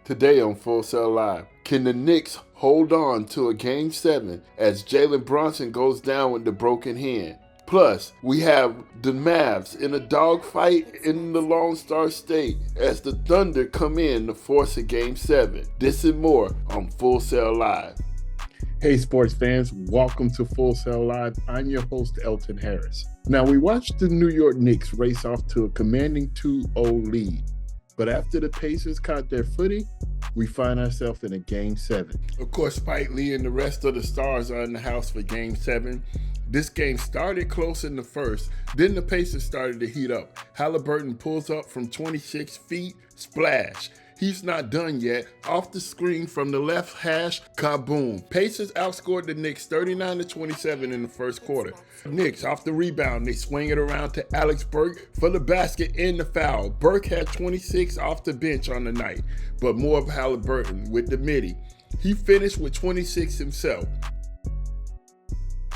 Today on Full Sail Live, can the Knicks hold on to a Game 7 as Jalen Brunson goes down with the broken hand? Plus, we have the Mavs in a dogfight in the Lone Star State as the Thunder come in to force a Game 7. This and more on Full Sail Live. Hey sports fans, welcome to Full Sail Live. I'm your host, Elton Harris. Now, we watched the New York Knicks race off to a commanding 2-0 lead. But after the Pacers caught their footing, we find ourselves in a Game 7. Of course, Spike Lee and the rest of the stars are in the house for Game 7. This game started close in the first, then the Pacers started to heat up. Halliburton pulls up from 26 feet, splash. He's not done yet. Off the screen from the left hash, kaboom. Pacers outscored the Knicks 39-27 in the first quarter. Knicks off the rebound, they swing it around to Alex Burke for the basket and the foul. Burke had 26 off the bench on the night, but more of Halliburton with the midi. He finished with 26 himself.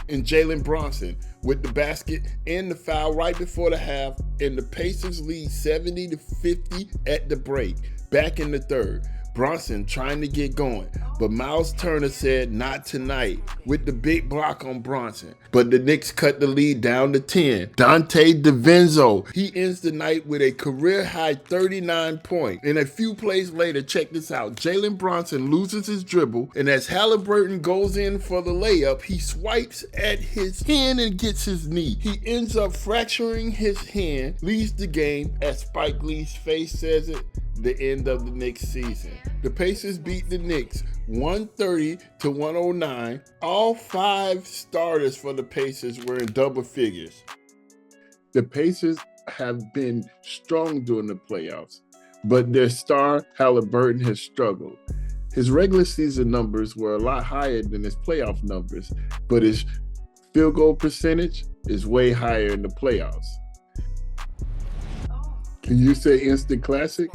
And Jalen Brunson with the basket and the foul right before the half, and the Pacers lead 70-50 at the break. Back in the third, Brunson trying to get going, but Miles Turner said not tonight with the big block on Brunson. But the Knicks cut the lead down to 10. Dante DiVincenzo, he ends the night with a career-high 39 points. And a few plays later, check this out, Jalen Brunson loses his dribble, and as Halliburton goes in for the layup, he swipes at his hand and gets his knee. He ends up fracturing his hand, leaves the game, as Spike Lee's face says it, the end of the Knicks season. The Pacers beat the Knicks 130-109. All 5 starters for the Pacers were in double figures. The Pacers have been strong during the playoffs, but their star, Halliburton, has struggled. His regular season numbers were a lot higher than his playoff numbers, but his field goal percentage is way higher in the playoffs. Can you say instant classic?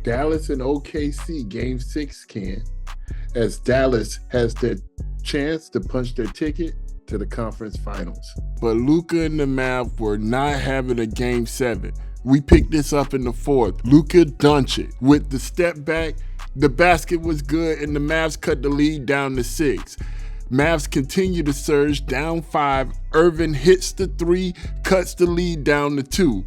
Dallas and OKC Game 6 can, as Dallas has their chance to punch their ticket to the conference finals. But Luka and the Mavs were not having a Game 7. We picked this up in the fourth. Luka Doncic with the step back, the basket was good, and the Mavs cut the lead down to 6. Mavs continue to surge down 5. Irvin hits the 3, cuts the lead down to 2.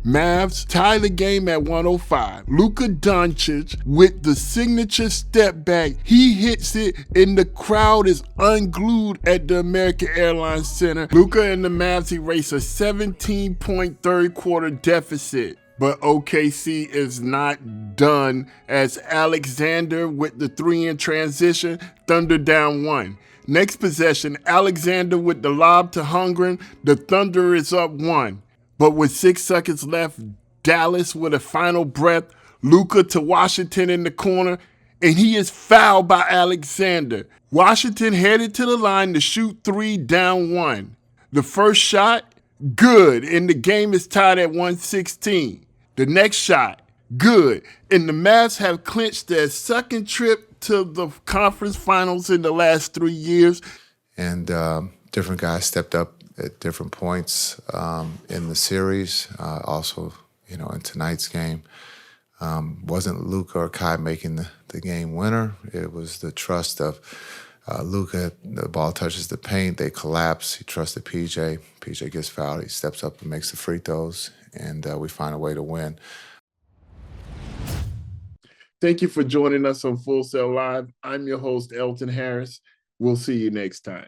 Mavs tie the game at 105. Luka Doncic with the signature step back. He hits it and the crowd is unglued at the American Airlines Center. Luka and the Mavs erase a 17-point third quarter deficit. But OKC is not done as Alexander with the 3 in transition, Thunder down 1. Next possession, Alexander with the lob to Hungren, the Thunder is up 1. But with 6 seconds left, Dallas with a final breath, Luka to Washington in the corner, and he is fouled by Alexander. Washington headed to the line to shoot 3 down 1. The first shot, good, and the game is tied at 116. The next shot, good, and the Mavs have clinched their second trip to the conference finals in the last 3 years. And different guys stepped up at different points in the series. Also, in tonight's game, wasn't Luka or Kai making the game winner. It was the trust of Luka. The ball touches the paint, they collapse. He trusted PJ. PJ gets fouled. He steps up and makes the free throws, and we find a way to win. Thank you for joining us on Full Sail Live. I'm your host, Elton Harris. We'll see you next time.